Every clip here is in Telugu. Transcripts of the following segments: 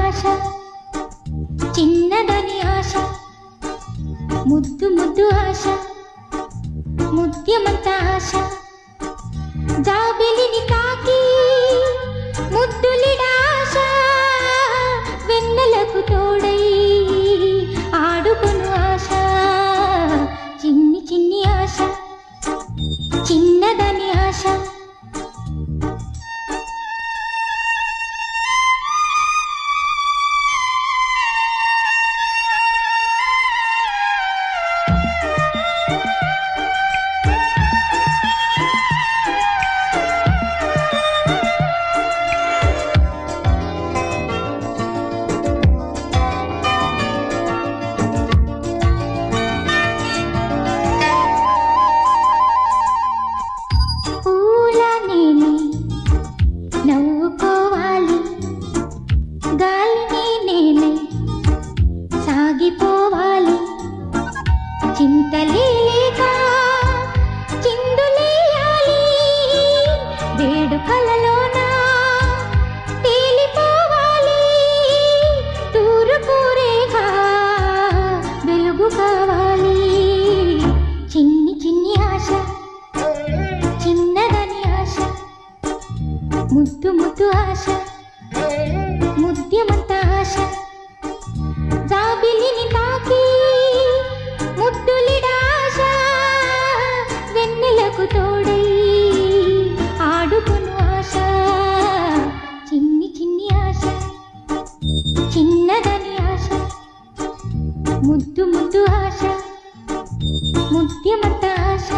ఆశ చిన్నదని ఆశ ముద్దు ముద్దు ఆశ ముత్యమంత ఆశ జాబిలిని తాకి ముద్దులిడాశ వెన్నెలకు తోడై ఆడుకొను ఆశ చిన్ని చిన్ని ఆశ చిన్నదని ఆశ నవ్వుకోవాలి గాలిని నేనే సాగిపోవాలి చింతలేక చిందులేయాలి వేడుకలలోన తేలిపోవాలి తూర్పురేగా వెలుగు కావాలి చిన్ని చిన్ని ఆశ చిన్నదని ఆశ ముద్దు ముద్దు ఆశ ముద్యమంత ఆశ జాబిలిని తాకి ముద్దులిడాశ వెన్నెలకు తోడై ఆడుకొను ఆశ చిన్ని చిన్ని ఆశ చిన్నదని ఆశ ముద్దు ముద్దు ఆశ ముద్యమంత ఆశ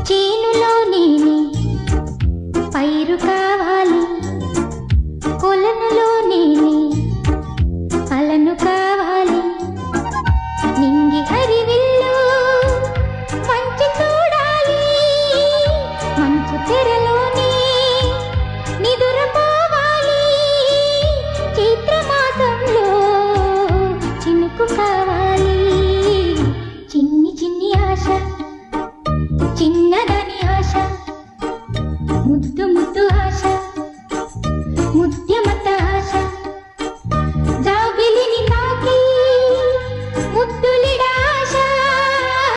చేనులో నేనే పైరు కావాలి కొలనులో నేనే అలను కావాలి నింగి హరివిల్లు మంచి చూడాలి మంచు తెరలో